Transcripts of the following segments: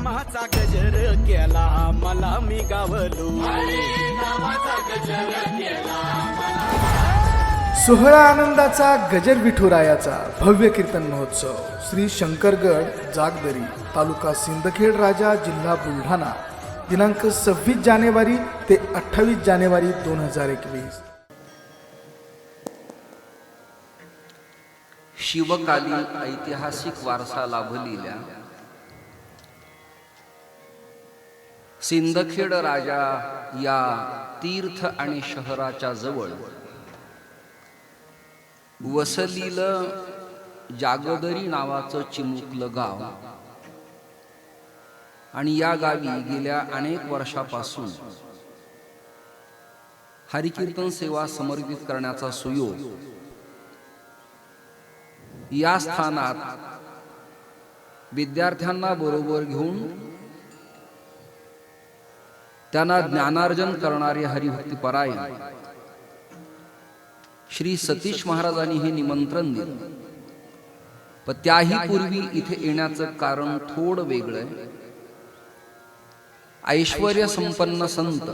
नामाचा गजर केला मला मी गावलो नामाचा गजर केला सोहळा आनंदाचा गजर विठुरायाचा भव्य कीर्तन महोत्सव श्री शंकरगड जागदरी तालुका सिंदखेड राजा जिल्हा बुलढाणा दिनांक 26 जानेवारी ते 28 जानेवारी 2021. शिवकालीन ऐतिहासिक वारसा लाभलेल्या सिंदखेड राजा या तीर्थ आणि शहराच्या जवळ वसलेलं जागदरी नावाचं चिमुकलं गाव आणि या गावी गेल्या अनेक वर्षापासून हरिकीर्तन सेवा समर्पित करण्याचा सुयोग या स्थानात विद्यार्थ्यांना बरोबर घेऊन त्यांना ज्ञानार्जन करणारे हरिभक्तीपरायण श्री सतीश महाराजांनी हे निमंत्रण दिलं. पण त्याही पूर्वी इथे येण्याचं कारण थोडं वेगळं आहे. ऐश्वर्य संपन्न संत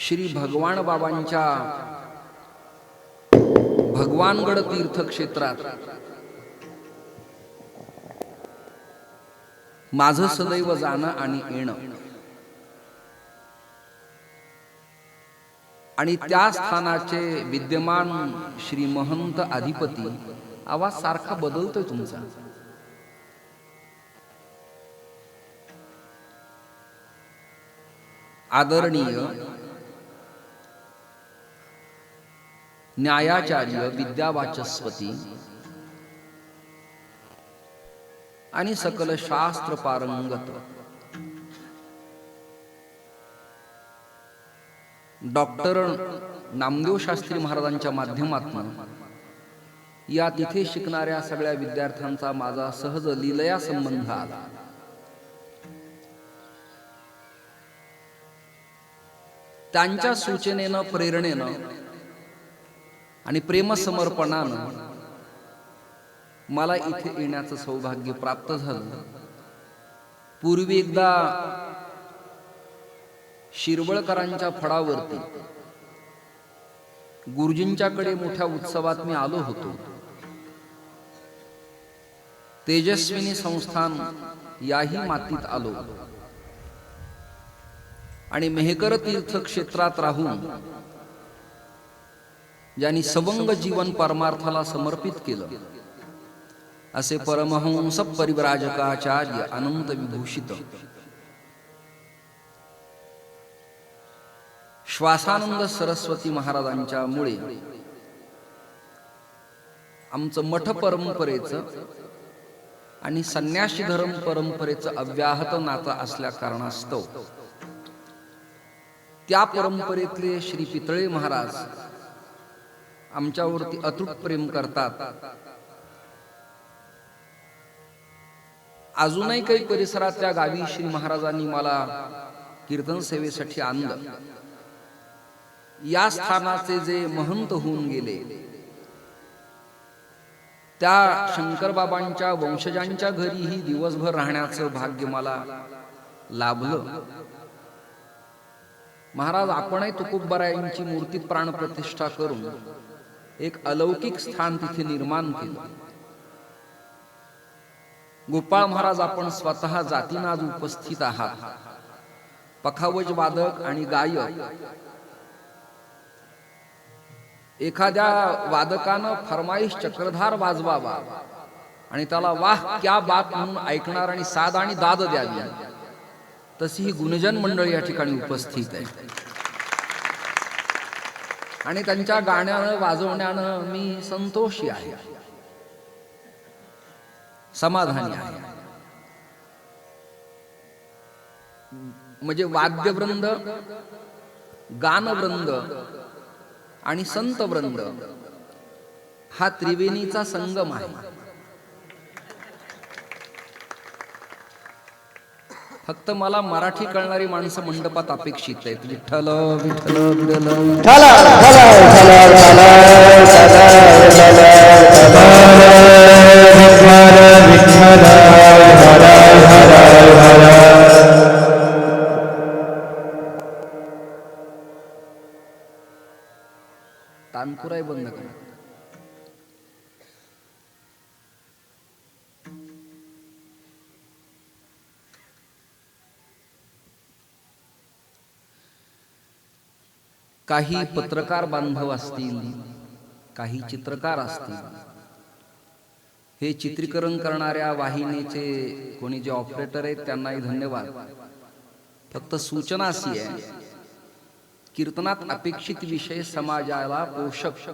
श्री भगवान बाबांच्या भगवानगड तीर्थक्षेत्रात माझं सदैव जाणं आणि येणं आणि त्या स्थानाचे विद्यमान श्री महंत अधिपती. आवाज सारखा बदलतोय तुमचा. आदरणीय न्यायाचार्य विद्यावाचस्पती आणि सकल शास्त्र पारंगत डॉक्टर नामदेव शास्त्री महाराजांच्या माध्यमातून या तिथे शिकणाऱ्या सगळ्या विद्यार्थ्यांचा माझा सहज लीलया संबंध आला. त्यांच्या सूचनेनं प्रेरणेनं आणि प्रेमसमर्पणानं मला इथे येण्याचं सौभाग्य प्राप्त झालं. पूर्वी एकदा शिरवळकरांच्या फडावरती गुरुजींच्याकडे मोठ्या उत्सवात मी आलो होतो. तेजस्विनी संस्थान याही मातीत आलो आणि मेहकर तीर्थ क्षेत्रात राहून ज्यांनी सवंग जीवन परमार्थाला समर्पित केलं असे परमहंस परिव्राजकाचार्य अनंत विभूषित श्वासानंद सरस्वती महाराजांच्या मुळे आमचं मठ परंपरेचं आणि संन्यासी धर्म परंपरेचं अव्याहत नातं असल्या कारणास्तव त्या परंपरेतले श्री पितळे महाराज आमच्यावरती अतूट प्रेम करतात. अजूनही काही परिसरात त्या गावी श्री महाराजांनी मला कीर्तन सेवेसाठी आणलं. या स्थानाचे जे महंत होऊन गेले त्या शंकरबाबांच्या वंशजांच्या घरीही दिवसभर राहण्याचं भाग्य मला लाभलं. महाराज आपणही तुकोबारायांची मूर्ती प्राण प्रतिष्ठा करून एक अलौकिक स्थान तिथे निर्माण केलं. गोपाळ महाराज आपण स्वतः जातीनं आज उपस्थित आहात. पखावज वादक आणि गायक एखाद्या वादकानं फरमाईश चक्रधार वाजवावा आणि त्याला वाह क्या बात म्हणून ऐकणार आणि साद आणि दाद द्यावी तशी ही गुणजन मंडळ या ठिकाणी उपस्थित आहे. आणि त्यांच्या गाण्यानं वाजवण्यानं मी संतोषी आहे, समाधानी आहे. म्हणजे वाद्यवृंद, गानवृंद आणि संतवृंद हा त्रिवेणीचा संगम आहे. फक्त मला मराठी कळणारी माणसं मंडपात अपेक्षित आहेत. विठ्ठल विठ्ठल विठ्ठल काही पत्रकार बांधव असतील, काही चित्रकार असतील, हे चित्रीकरण करणाऱ्या वाहिनीचे कोणी जे ऑपरेटर आहेत त्यांनाही धन्यवाद. फक्त सूचना अशी आहे, कीर्तनात अपेक्षित विषय समाजाला पोषक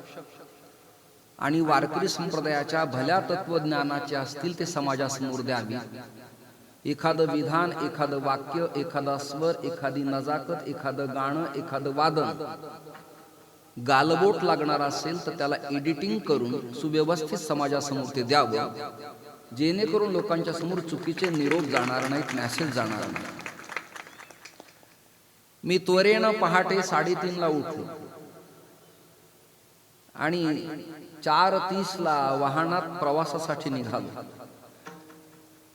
आणि वारकरी संप्रदायाच्या भल्या तत्वज्ञानाचे असतील ते समाजासमोर द्यावे. एखादं विधान, एखादं वाक्य, एखादा स्वर, एखादी नजाकत, एखादं गाणं, एखादं वादन गालबोट लागणार असेल तर त्याला एडिटिंग करून सुव्यवस्थित समाजासमोर ते द्यावं, जेणेकरून लोकांच्या समोर चुकीचे निरोप जाणार नाहीत, मेसेज जाणार नाही. मी त्वरेनं पहाटे 3:30 उठलो आणि 4:30 वाहनात प्रवासासाठी निघालो.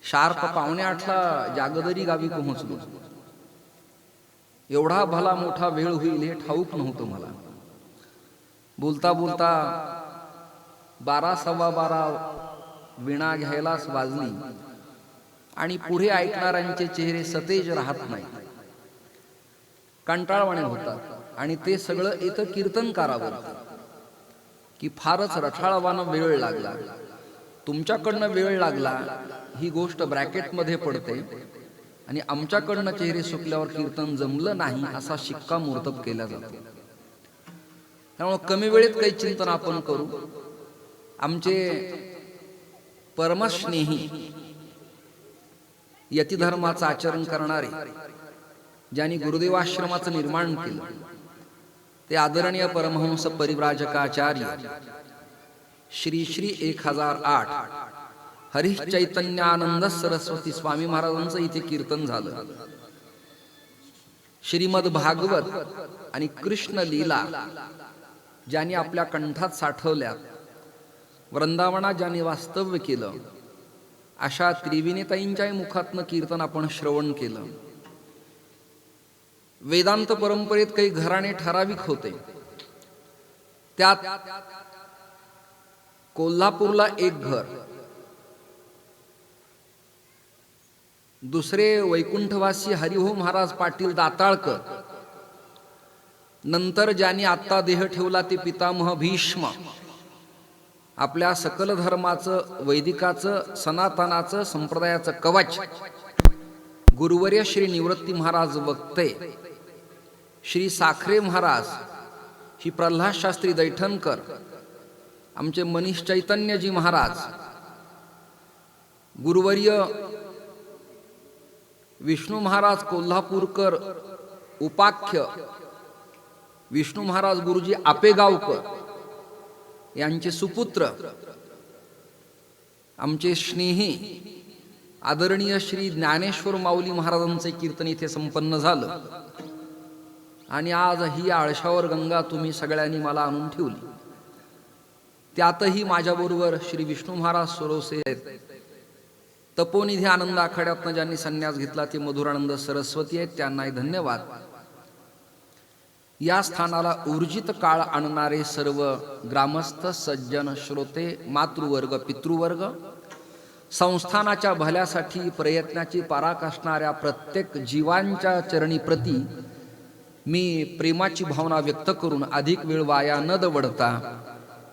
शार्प 7:45 जागदरी गावी पोहोचलो. एवढा भला मोठा वेळ होईल हे ठाऊक नव्हतं मला. बोलता बोलता 12 सव्वा 12 विणा घ्यायलाच वाजली आणि पुढे ऐकणाऱ्यांचे चेहरे सतेज राहत नाही, कंटाळवाणे होतात आणि ते सगळं येतं कीर्तनकारावर की फारच रठाळवानं वेळ लागला. तुमच्याकडनं वेळ लागला ही गोष्ट ब्रॅकेटमध्ये पडते आणि आमच्याकडनं चेहरे सुकल्यावर कीर्तन जमलं नाही असा शिक्कामोर्तब केला जातो. त्यामुळे कमी वेळेत काही चिंतन आपण करू. आमचे परमस्नेही यतिधर्माचं आचरण करणारे, ज्यांनी गुरुदेवाश्रमाचं निर्माण केलं, ते आदरणीय परमहंस परिव्राजकाचार्य श्री श्री 1008 हरिश चैतन्यानंद सरस्वती स्वामी महाराजांचं इथे कीर्तन झालं. श्रीमद भागवत आणि कृष्ण लीला ज्यांनी आपल्या कंठात साठवल्या, वृंदावनात ज्यांनी वास्तव्य केलं, अशा त्रिविनेताईंच्याही मुखातनं कीर्तन आपण श्रवण केलं. वेदांत परंपरेत काही घराणे ठराविक होते. त्यात कोल्हापूरला एक घर, दुसरे वैकुंठवासी हरिभाऊ महाराज पाटील दाताळकर, नंतर ज्यांनी आत्ता देह ठेवला ते पितामह भीष्म, आपल्या सकल धर्माचं, वैदिकाचं, सनातनाचं, संप्रदायाचं कवच गुरुवर्य श्री निवृत्ती महाराज वक्ते, श्री साखरे महाराज, श्री प्रल्हाद शास्त्री दैठणकर, आमचे मनीष चैतन्यजी महाराज, गुरुवर्य विष्णू महाराज कोल्हापूरकर उपाख्य, विष्णू महाराज गुरुजी आपेगावकर यांचे सुपुत्र, आमचे स्नेही आदरणीय श्री ज्ञानेश्वर माऊली महाराजांचे कीर्तन इथे संपन्न झालं. आणि आज ही आळशावर गंगा तुम्ही सगळ्यांनी मला आणून ठेवली. त्यातही माझ्याबरोबर श्री विष्णू महाराज सोरोसे आहेत, तपोनिधी आनंद आखाड्यातनं ज्यांनी संन्यास घेतला ते मधुरानंद सरस्वती आहेत, त्यांनाही धन्यवाद. या स्थानाला ऊर्जित काळ आणणारे सर्व ग्रामस्थ, सज्जन, श्रोते, मातृवर्ग, पितृवर्ग, संस्थानाच्या भल्यासाठी प्रयत्नाची पराकाष्ठ असणाऱ्या प्रत्येक जीवांच्या चरणी प्रती मी प्रेमाची भावना व्यक्त करून अधिक वेळ वाया न दवडता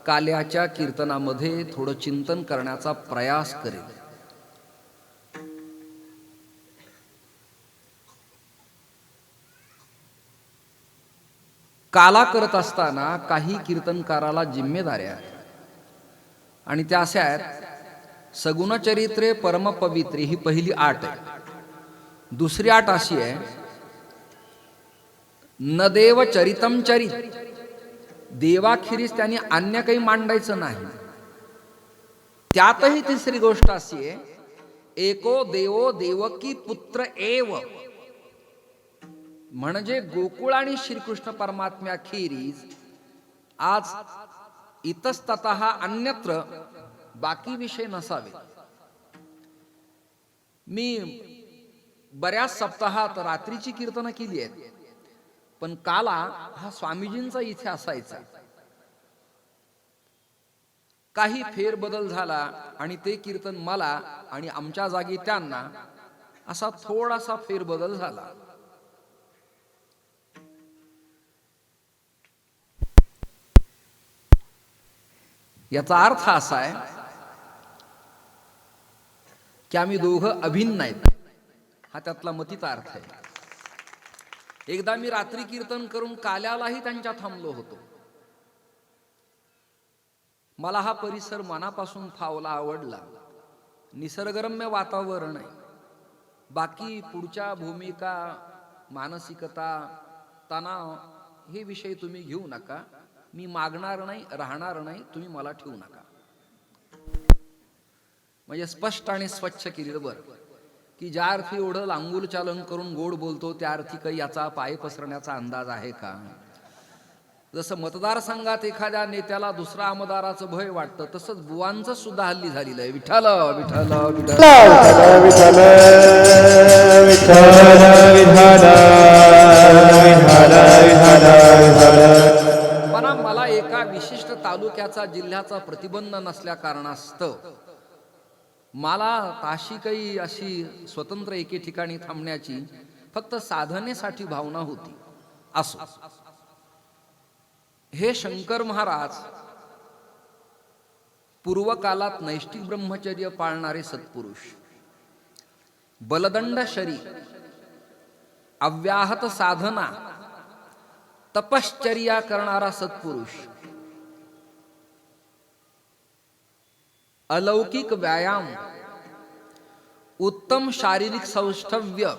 काल्याच्या कीर्तनामध्ये थोडं चिंतन करण्याचा प्रयास करेल. काला करत असताना काही कीर्तनकाराला जिम्मेदाऱ्या आहेत आणि त्या अशा आहेत: सगुण चरित्रे परम पवित्रे, ही पहिली आट आहे. दुसरी आट अशी आहे: न देव चरितम चरित, देवाखेरीस त्यांनी अन्य काही मांडायचं नाही. त्यातही तिसरी गोष्ट अशी आहे: एको देवो देवकी पुत्र एव, म्हणजे गोकुळ आणि श्रीकृष्ण परमात्म्याखेरीज आज इतस्ततः अन्यत्र बाकी विषय नसावे. मी बऱ्याच सप्ताहात रात्रीची कीर्तनं केली आहेत, पण काला हा स्वामीजींचा इथे असायचा. काही फेरबदल झाला आणि ते कीर्तन मला आणि आमच्या जागी त्यांना असा थोडासा फेरबदल झाला. याचा अर्थ असा आहे की आम्ही दोघं अभिन्न आहेत, हा त्यातला मतीचा अर्थ आहे. एकदा मी रात्री कीर्तन करून काल्यालाही त्यांच्या थांबलो होतो. मला हा परिसर मनापासून फावला, आवडला. निसर्गरम्य वातावरण आहे. बाकी पुढच्या भूमिका, मानसिकता, तणाव हे विषय तुम्ही घेऊ नका. मी मागणार नाही, राहणार नाही, तुम्ही मला ठेवू नका. म्हणजे स्पष्ट आणि स्वच्छ केलेलं बरं की ज्या अर्थी एवढं लांगुल चालन करून गोड बोलतो त्या अर्थी काही याचा पाय पसरण्याचा अंदाज आहे का? जसं मतदारसंघात एखाद्या नेत्याला दुसऱ्या आमदाराचं भय वाटतं, तसंच बुवांचं सुद्धा हल्ली झालेलं आहे. विठ्ठल विठ्ठल विठ्ठल पण मला एका विशिष्ट तालुक्याचा, जिल्ह्याचा प्रतिबंध नसल्या कारणास्तव मला ताशी काही अशी स्वतंत्र एके ठिकाणी थांबण्याची फक्त साधनेसाठी भावना होती. असो, हे शंकर महाराज पूर्वकालात नैष्टिक ब्रह्मचर्य पाळणारे सत्पुरुष, बलदंड शरीर, अव्याहत साधना, तपश्चर्या करणारा सत्पुरुष, अलौकिक व्यायाम, उत्तम शारीरिक सौष्ठव्य,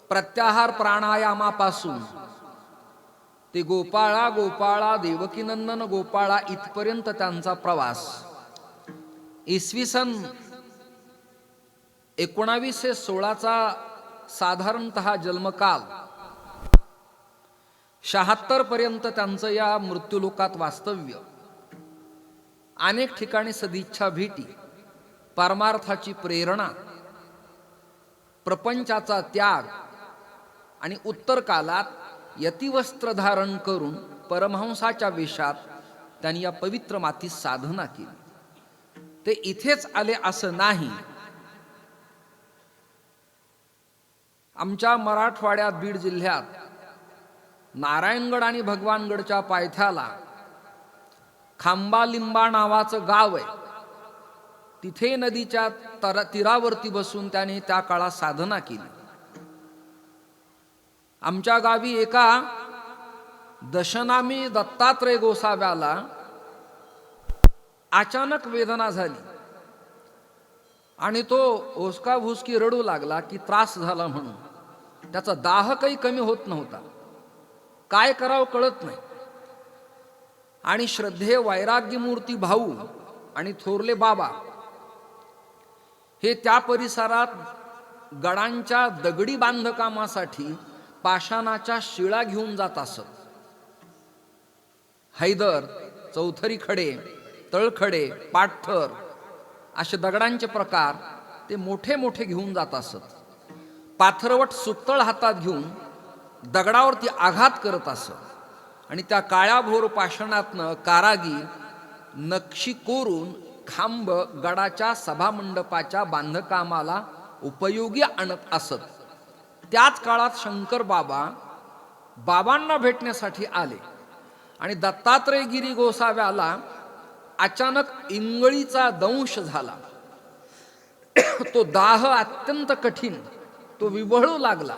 प्रत्याहार प्राणायामापासून ते गोपाळा गोपाळा देवकीनंदन गोपाळा इथपर्यंत त्यांचा प्रवास. इसवी सन 1916चा साधारणतः जन्मकाल, 76 पर्यंत त्यांचं या मृत्यूलोकात वास्तव्य. अनेक ठिकाणी सदिच्छा भेटी, परमार्थाची प्रेरणा, प्रपंचाचा त्याग आणि उत्तर कालात यतिवस्त्र धारण करून परमहंसाच्या वेशात त्यांनी या पवित्र मातीत साधना केली. ते इथेच आले असं नाही. आमच्या मराठवाड्यात बीड जिल्ह्यात नारायणगड आणि भगवानगडच्या पायथ्याला खांबालिंबा नावाचं गाव आहे. तिथे नदीच्या तीरावरती बसून त्याने त्या काळात साधना केली. आमच्या गावी एका दशनामी दत्तात्रय गोसाव्याला अचानक वेदना झाली आणि तो ओसका भुसकी रडू लागला की त्रास झाला म्हणून. त्याचा दाह काही कमी होत नव्हता. काय करावं कळत नाही. आणि श्रद्धेय वैराग्यमूर्ती भाऊ आणि थोरले बाबा हे त्या परिसरात गडांच्या दगडी बांधकामासाठी पाषाणाच्या शिळा घेऊन जात असत. हैदर, चौथरी खडे, तळखडे, पाठथर असे दगडांचे प्रकार ते मोठे मोठे घेऊन जात असत. पाथरवट सुतळ हातात घेऊन दगडावरती आघात करत असत आणि त्या काळ्याभोर पाषाणातनं कारागीर नक्षी कोरून खांब गडाच्या सभामंडपाच्या बांधकामाला उपयोगी आणत असत. त्याच काळात शंकर बाबांना भेटण्यासाठी आले आणि दत्तात्रय गिरी गोसाव्याला अचानक इंगळीचा दंश झाला. तो दाह अत्यंत कठीण, तो विबळू लागला.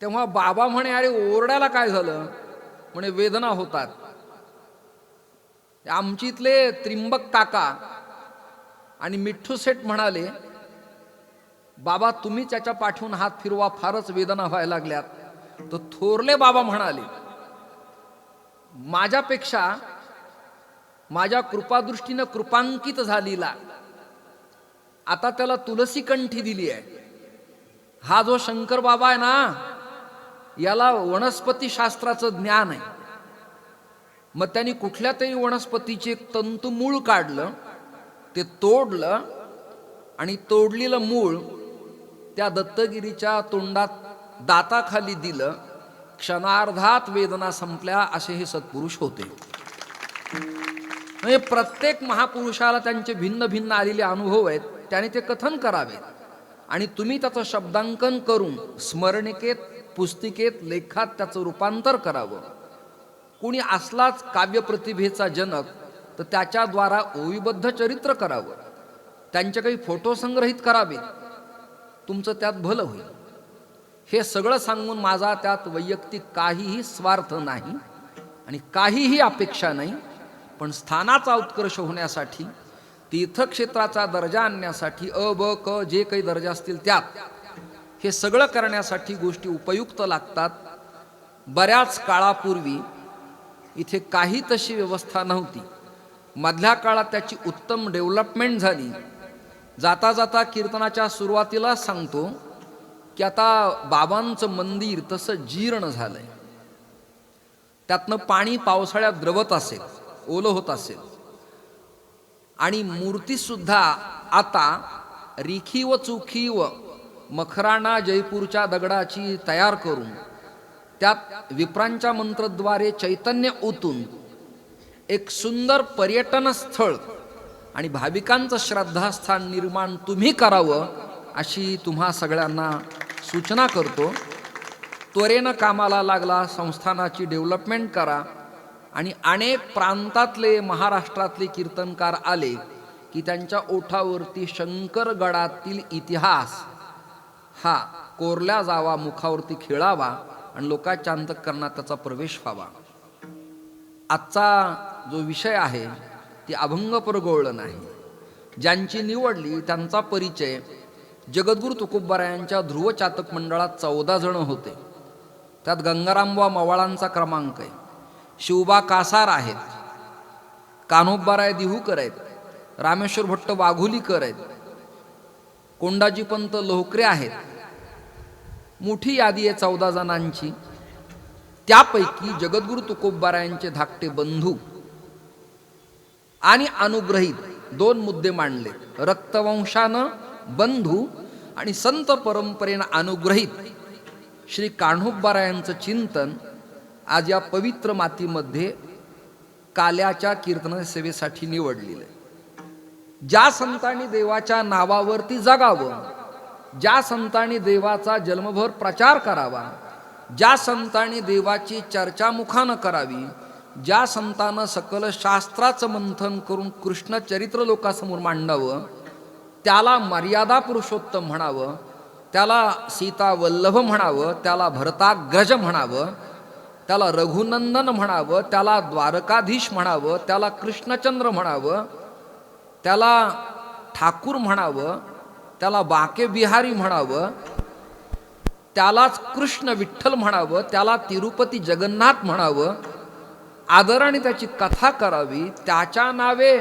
तेव्हा बाबा म्हणे, अरे ओरडायला काय झालं? म्हणे वेदना होतात. आमची इथले त्रिंबक काका आणि मिठ्ठू सेठ म्हणाले, बाबा तुम्ही त्याच्या पाठवून हात फिरवा, फारच वेदना व्हायला लागल्यात. तर थोरले बाबा म्हणाले, माझ्यापेक्षा माझ्या कृपादृष्टीनं कृपांकित झालेला आता त्याला तुलसी कंठी दिली आहे. हा जो शंकर बाबा आहे ना, याला वनस्पती शास्त्राचं ज्ञान आहे. मग त्यांनी कुठल्या तरी वनस्पतीचे तंतू मूळ काढलं, ते तोडलं आणि तोडलेलं मूळ त्या दत्तगिरीच्या तोंडात दाताखाली दिलं. क्षणार्धात वेदना संपल्या. असे हे सत्पुरुष होते. म्हणजे प्रत्येक महापुरुषाला त्यांचे भिन्न भिन्न आलेले अनुभव आहेत. त्याने ते कथन करावे आणि तुम्ही त्याचं शब्दांकन करून स्मरणिकेत, पुस्तिकेत, लेखात त्याचं रूपांतर करावं. कोणी असलाच काव्यप्रतिभेचा जनक तर त्याच्याद्वारा ओवीबद्ध चरित्र करावं, त्यांचे काही फोटो संग्रहित करावेत, तुमचं त्यात भलं होईल. हे सगळं सांगून माझा त्यात वैयक्तिक काहीही स्वार्थ नाही आणि काहीही अपेक्षा नाही. पण स्थानाचा उत्कर्ष होण्यासाठी, तीर्थक्षेत्राचा दर्जा आणण्यासाठी, अ ब क जे काही दर्जा असतील त्यात हे सगळं करण्यासाठी गोष्टी उपयुक्त लागतात. बऱ्याच काळापूर्वी इथे काही तशी व्यवस्था नव्हती. मधल्या काळात त्याची उत्तम डेव्हलपमेंट झाली. जाता जाता कीर्तनाच्या सुरुवातीला सांगतो की आता बाबांचं मंदिर तसं जीर्ण झालंय. त्यातनं पाणी पावसाळ्यात द्रवत असेल, ओलं होत असेल, आणि मूर्ती सुद्धा आता रिखीव चुखीव मखराणा जयपूरच्या दगडाची तयार करून त्यात विप्रांच्या मंत्रद्वारे चैतन्य ओतून एक सुंदर पर्यटन स्थळ आणि भाविकांचं श्रद्धास्थान निर्माण तुम्ही करावं अशी तुम्हा सगळ्यांना सूचना करतो. त्वरेनं कामाला लागला, संस्थानाची डेव्हलपमेंट करा. आणि अनेक प्रांतातले महाराष्ट्रातले कीर्तनकार आले की त्यांच्या ओठावरती शंकरगडातील इतिहास हा कोरल्या जावा, मुखावरती खेळावा आणि लोकांच्या अंतःकरणात त्याचा प्रवेश व्हावा. आजचा जो विषय आहे ती अभंग परगोळलं नाही. ज्यांची निवडली त्यांचा परिचय जगद्गुरु तुकोबारायांच्या ध्रुव चातक मंडळात 14 जण होते. त्यात गंगारामबुवा मवाळांचा क्रमांक आहे, शिवबा कासार आहेत, कान्होबाराय दिहूकर आहेत, रामेश्वर भट्ट वाघोलीकर आहेत, कोंडाजी पंत लोहकरे आहेत. मोठी यादी आहे 14 जणांची. त्यापैकी जगद्गुरु तुकोबारायांचे धाकटे बंधू आणि अनुग्रहित 2 मुद्दे मांडले. रक्तवंशानं बंधू आणि संत परंपरेनं अनुग्रहित श्री कान्होबारायांचं चिंतन आज या पवित्र मातीमध्ये काल्याच्या कीर्तन सेवेसाठी निवडलेलं आहे. ज्या संतांनी देवाच्या नावावरती जगावं, ज्या संतांनी देवाचा जन्मभर प्रचार करावा, ज्या संतांनी देवाची चर्चा मुखानं करावी, ज्या संतानं सकल शास्त्राचं मंथन करून कृष्ण चरित्र लोकांसमोर मांडावं, त्याला मर्यादा पुरुषोत्तम म्हणावं, त्याला सीता वल्लभ म्हणावं, त्याला भरताग्रज म्हणावं, त्याला रघुनंदन म्हणावं, त्याला द्वारकाधीश म्हणावं, त्याला कृष्णचंद्र म्हणावं, त्याला ठाकूर म्हणावं, त्याला बाके बिहारी म्हणावं, त्यालाच कृष्ण विठ्ठल म्हणावं, त्याला तिरुपती जगन्नाथ म्हणावं, आदराने त्याची कथा करावी, त्याच्या नावे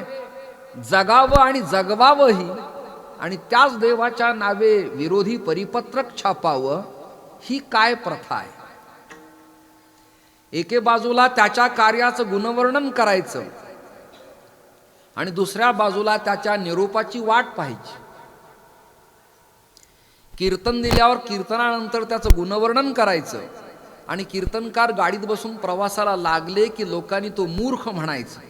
जगावं आणि जगवावंही, आणि त्याच देवाच्या नावे विरोधी परिपत्रक छापावं, ही काय प्रथा आहे? एके बाजूला त्याच्या कार्याचं गुणवर्णन करायचं आणि दुसऱ्या बाजूला त्याच्या निरोपाची वाट पाहायची. कीर्तन दिल्यावर कीर्तनानंतर त्याचं गुणवर्णन करायचं आणि कीर्तनकार गाडीत बसून प्रवासाला लागले की लोकांनी तो मूर्ख म्हणायचं.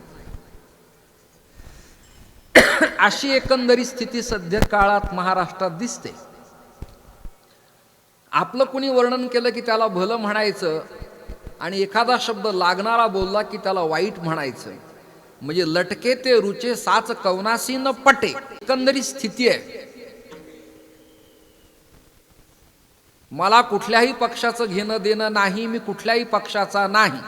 अशी एकंदरीत स्थिती सध्या काळात महाराष्ट्रात दिसते. आपलं कुणी वर्णन केलं की त्याला भलं म्हणायचं आणि एखादा शब्द लागणारा बोलला की त्याला वाईट म्हणायचं. म्हणजे लटके ते रुचे साच कवनासी न पटे एकंदरीत स्थिती आहे. मला कुठल्याही पक्षाचं घेणं देणं नाही, मी कुठल्याही पक्षाचा नाही,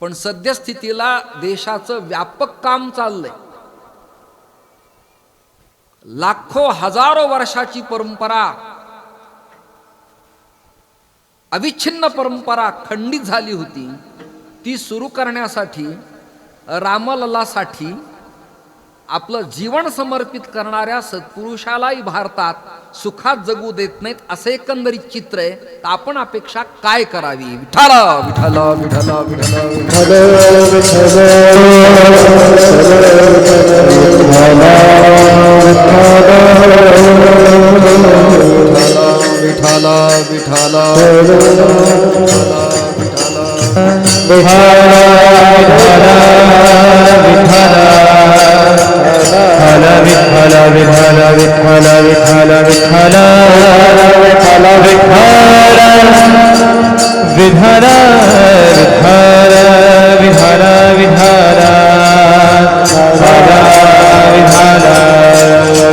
पण सद्यस्थितीला देशाचं व्यापक काम चाललंय. लाखो हजारो वर्षाची परंपरा, अविच्छिन्न परंपरा खंडित झाली होती, ती सुरू करण्यासाठी रामललासाठी आपलं जीवन समर्पित करणाऱ्या सत्पुरुषालाही भारतात सुखात जगू देत नाहीत असं एकंदरीत चित्र आहे. तर आपण अपेक्षा काय करावी? विठ्ठल विठ्ठल विठ्ठल विठ्ठल विठ्ठल विठ्ठल विठ्ठल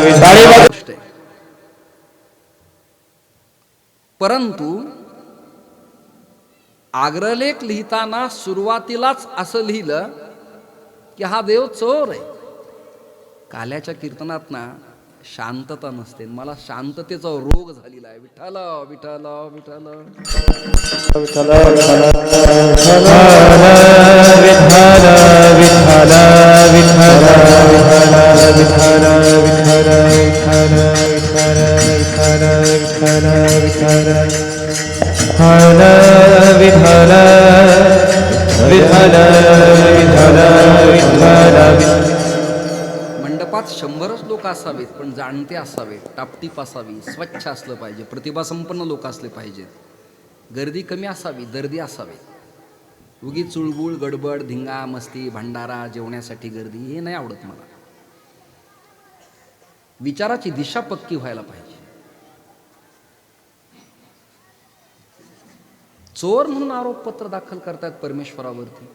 विठ्ठल गोष्ट आहे. परंतु आग्रलेख लिहिताना सुरुवातीलाच असं लिहिलं की हा देव चोर आहे. काल्याच्या कीर्तनात ना शांतता नसते. मला शांततेचा रोग झालेला आहे. विठ्ठल विठ्ठल विठ्ठल विठ्ठल विठ्ठल मंडपात 100च लोक असावेत, पण जाणते असावेत, टापटीप असावी, स्वच्छ असलं पाहिजे, प्रतिभासंपन्न लोक असले पाहिजेत, गर्दी कमी असावी, दर्दी असावे. उगी चुळबुळ गडबड धिंगा मस्ती भंडारा जेवण्यासाठी गर्दी हे नाही आवडत मला. विचाराची दिशा पक्की व्हायला पाहिजे. चोर म्हणून आरोपपत्र दाखल करतात परमेश्वरावरती.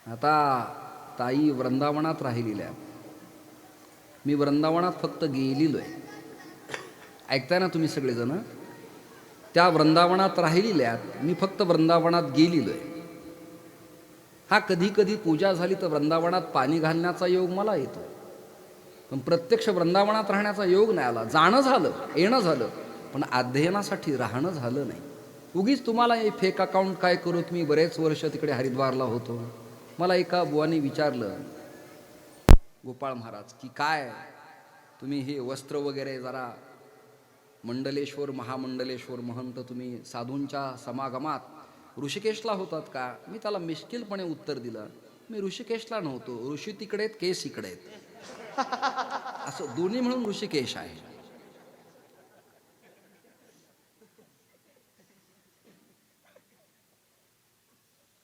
आता ताई वृंदावनात राहिलेल्या, मी वृंदावनात फक्त गेलेलो आहे. ऐकताय ना तुम्ही सगळेजण? त्या वृंदावनात राहिलेल्या, मी फक्त वृंदावनात गेलेलो आहे. हा कधी कधी पूजा झाली तर वृंदावनात पाणी घालण्याचा योग मला येतो, पण प्रत्यक्ष वृंदावनात राहण्याचा योग नाही आला. जाणं झालं, येणं झालं, पण अध्ययनासाठी राहणं झालं नाही. उगीच तुम्हाला हे फेक अकाउंट काय करू. तुम्ही बरेच वर्ष तिकडे हरिद्वारला होतो. मला एका बुवाने विचारलं, गोपाळ महाराज, की काय तुम्ही हे वस्त्र वगैरे जरा मंडलेश्वर महामंडलेश्वर महंत तुम्ही साधूंच्या समागमात ऋषिकेशला होतात का? मी त्याला मिश्किलपणे उत्तर दिलं, मी ऋषिकेशला नव्हतो. ऋषी तिकडे आहेत, केस इकडे आहेत, असं दोन्ही म्हणून ऋषिकेश आहे.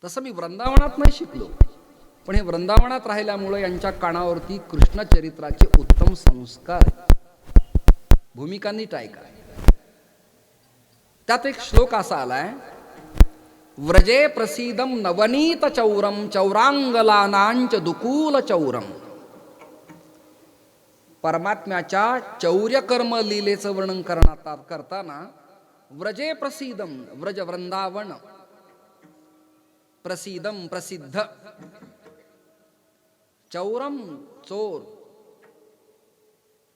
तसं मी वृंदावनात नाही शिकलो, पण हे वृंदावनात राहिल्यामुळे यांच्या कानावरती कृष्ण चरित्राचे उत्तम संस्कार, भूमिका नीट ऐका. त्यात एक श्लोक असा आलाय, व्रजे प्रसीदम नवनीत चौरम चौरांगलानांच दुकूल चौरम. परमात्म्याच्या चौर्यकर्म लीलेचं वर्णन करताना व्रजे प्रसीदम, व्रज वृंदावन, प्रसीदम प्रसिद्ध, चौरम चोर,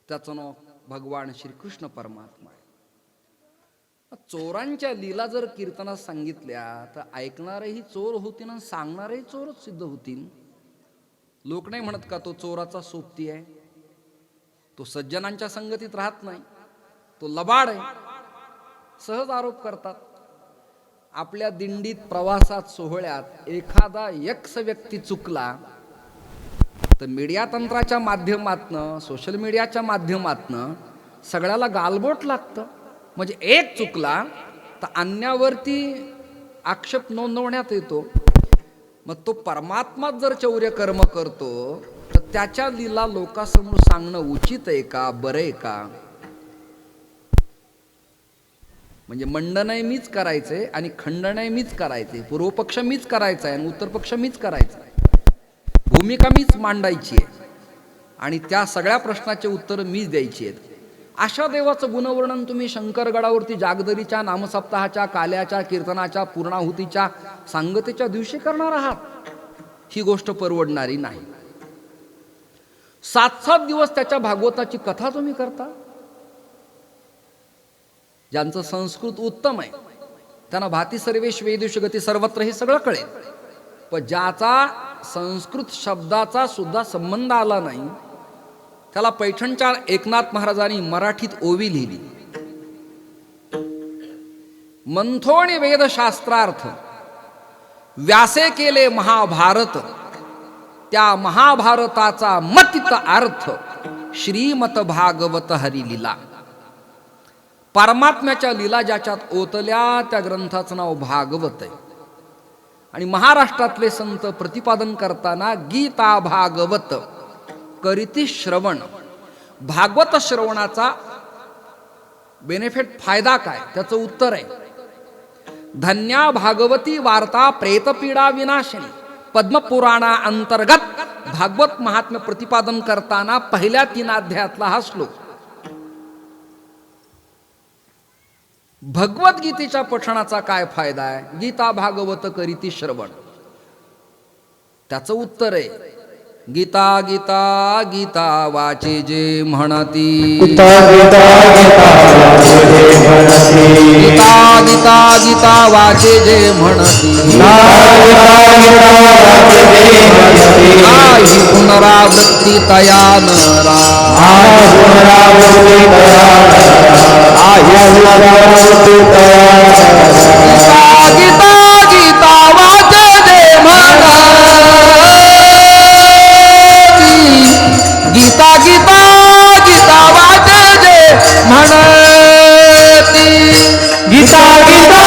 त्याचं नाव भगवान श्रीकृष्ण परमात्मा आहे. चोरांच्या लीला जर कीर्तनात सांगितल्या तर ऐकणारेही चोर होतील आणि सांगणारेही चोरच सिद्ध होतील. लोक नाही म्हणत का तो चोराचा सोबती आहे, तो सज्जनांच्या संगतीत राहत नाही, तो लबाड आहे, सहज आरोप करतात. आपल्या दिंडीत प्रवासात सोहळ्यात एखादा यक्ष व्यक्ती चुकला तर मीडिया तंत्राच्या माध्यमातनं, सोशल मीडियाच्या माध्यमातनं सगळ्याला गालबोट लागतं. म्हणजे एक चुकला तर अन्यावरती आक्षेप नोंदवण्यात येतो. मग तो परमात्माच जर चौर्य कर्म करतो तर त्याच्या लीला लोकांसमोर सांगणं उचित आहे का, बरं आहे का? म्हणजे मंडनही मीच करायचंय आणि खंडनही मीच करायचंय, पूर्वपक्ष मीच करायचा आहे आणि उत्तरपक्ष मीच करायचा आहे, भूमिका मीच मांडायची आहे आणि त्या सगळ्या प्रश्नाचे उत्तर मीच द्यायची आहेत. अशा देवाचं गुणवर्णन तुम्ही शंकरगडावरती जागदरीच्या नामसप्ताहाच्या, काल्याच्या, कीर्तनाच्या, पूर्णाहुतीच्या, सांगतेच्या दिवशी करणार आहात. ही गोष्ट परवडणारी नाही. 7-7 दिवस त्याच्या भागवताची कथा तुम्ही करता. ज्यांचं संस्कृत उत्तम आहे त्यांना भाती सर्वेश वेदेषु गती सर्वत्र हे सगळं कळेल, पण ज्याचा संस्कृत शब्दाचा सुद्धा संबंध आला नाही त्याला पैठणच्या एकनाथ महाराजांनी मराठीत ओवी लिहिली. मंथोणी वेदशास्त्रार्थ व्यासे केले महाभारत, त्या महाभारताचा मतित अर्थ श्रीमत भागवत हरिलीला. परमात्म्याच्या लीला ज्याच्यात ओतल्या त्या ग्रंथाचं नाव भागवत आहे. आणि महाराष्ट्रातले संत प्रतिपादन करताना गीता भागवत करीती श्रवण, भागवत श्रवणाचा बेनिफिट फायदा काय, त्याचं उत्तर आहे धन्या भागवती वार्ता प्रेतपीडा विनाशिनी. पद्मपुराणा अंतर्गत भागवत महात्म्य प्रतिपादन करताना पहिल्या 3 अध्यायातला हा श्लोक. भगवद्गीतेच्या पठणाचा काय फायदा आहे? गीता भागवत करीती श्रवण. त्याचं उत्तर आहे गीता गीता गीता वाचे जे म्हणती. गीता गीता गीता वाचे जे म्हणती. गीता गीता गीता वाचे जे म्हणती. गीता गीता वाचे जे म्हणती. नाही पुनरावृत्ती तया नरा. पुनरावृत्ती तया पुनरावृत्ती तया. गीता गीता गीता वाचे जे म्हणती. गीता गीता गीता वाचे जे म्हणती. गीता गीता गीता वाचे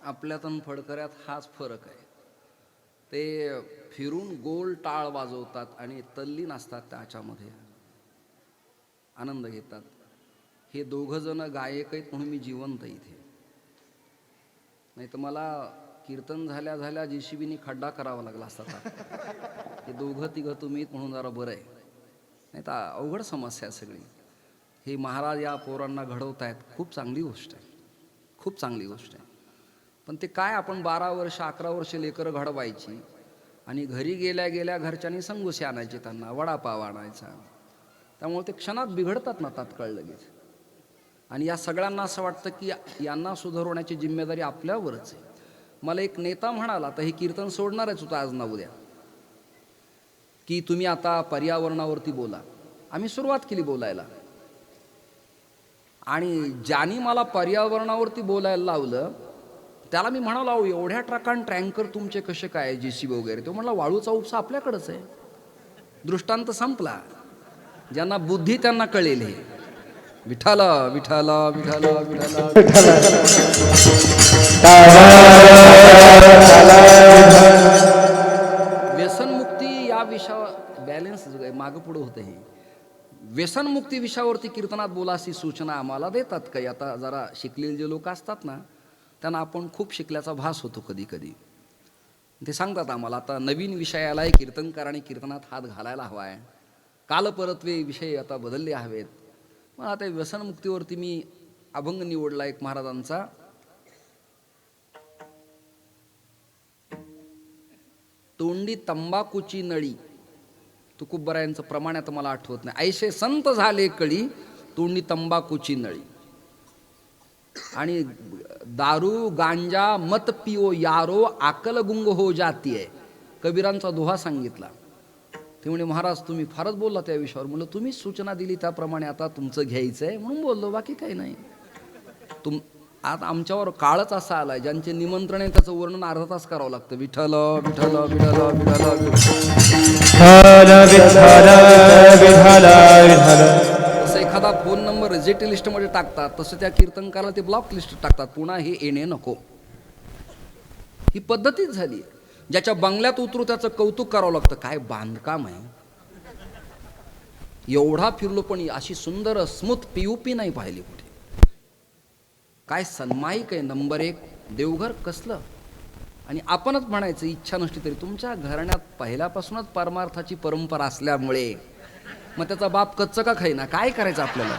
आपल्यातून फडकऱ्यात हाच फरक आहे. ते फिरून गोल टाळ वाजवतात आणि तल्लीन असतात, त्याच्यामध्ये आनंद घेतात. हे दोघं जण गायक आहेत म्हणून मी जिवंत इथे. नाही तर मला कीर्तन झाल्या झाल्या JCBनी खड्डा करावा लागला असता. हे दोघं तिघं तुम्ही म्हणून जरा बरं आहे. नाही तर अवघड समस्या आहे सगळी. हे महाराज या पोरांना घडवत आहेत, खूप चांगली गोष्ट आहे, खूप चांगली गोष्ट आहे. पण ते काय, आपण 12 वर्ष 11 वर्ष लेकरं घडवायची आणि घरी गेल्या गेल्या घरच्यांनी संगोसे आणायचे, त्यांना वडापाव आणायचा. त्यामुळे ते क्षणात बिघडतात ना तात्काळ लगेच. आणि या सगळ्यांना असं वाटतं की यांना सुधारवण्याची जिम्मेदारी आपल्यावरच आहे. मला एक नेता म्हणाला, तर हे कीर्तन सोडणारच होतं आज ना उद्या, की तुम्ही आता पर्यावरणावरती बोला. आम्ही सुरुवात केली बोलायला, आणि ज्यांनी मला पर्यावरणावरती बोलायला लावलं त्याला मी म्हणालो, अहो एवढ्या ट्रकान टँकर तुमचे कसे काय JCB वगैरे? तो म्हणला, वाळूचा उपसा आपल्याकडंच आहे. दृष्टांत संपला. ज्यांना बुद्धी त्यांना कळेल. हे विठाला विठाला विठाला विठाला. व्यसनमुक्ती या विषयावर बॅलन्स मागं पुढं होतं. हे व्यसनमुक्ती विषयावरती कीर्तनात बोला अशी सूचना आम्हाला देतात. काही आता जरा शिकलेले जे लोक असतात ना, त्यांना आपण खूप शिकल्याचा भास होतो कधी कधी. ते सांगतात आम्हाला, आता नवीन विषय आला आहे, कीर्तनकारांनी कीर्तनात हात घालायला हवा आहे, कालपरत्वे विषय आता बदलले हवेत. मग आता व्यसनमुक्तीवरती मी अभंग निवडला एक महाराजांचा. तोंडी तंबाखूची नळी, तुकोबरायांचं प्रमाण आता मला आठवत नाही. ऐसे संत झाले कळी, तोंडी तंबाखूची नळी. आणि दारू गांजा मत पिओ यारो, आकल गुंग हो जाती आहे, कबीरांचा दोहा सांगितला. ते म्हणे, महाराज तुम्ही फारच बोलला त्या विषयावर. म्हणलं तुम्ही सूचना दिली त्याप्रमाणे आता तुमचं घ्यायचं आहे म्हणून बोललो, बाकी काही नाही. आता आमच्यावर काळच असा आलाय, ज्यांचे निमंत्रण आहे त्याचं वर्णन अर्धा तास करावं लागतं. विठ्ठल विठ्ठल विठ्ठल विठ्ठल विठ्ठल. तसं एखादा फोन नंबर रिजेक्ट लिस्टमध्ये टाकतात, तसं त्या कीर्तनकाला ते ब्लॉक लिस्ट टाकतात. पुन्हा हे येणे नको. ही पद्धतीच झाली. ज्याच्या बंगल्यात उतरू त्याचं कौतुक करावं लागतं. काय बांधकाम आहे, एवढा फिरलो पण अशी सुंदर स्मूथ पीयूपी नाही पाहिली कुठे. काय सन्माईक आहे, नंबर 1 देवघर कसलं. आणि आपणच म्हणायचं इच्छा नसली तरी तुमच्या घराण्यात पहिल्यापासूनच परमार्थाची परंपरा असल्यामुळे मग त्याचा बाप कच्चं का खाईना, काय करायचं आपल्याला.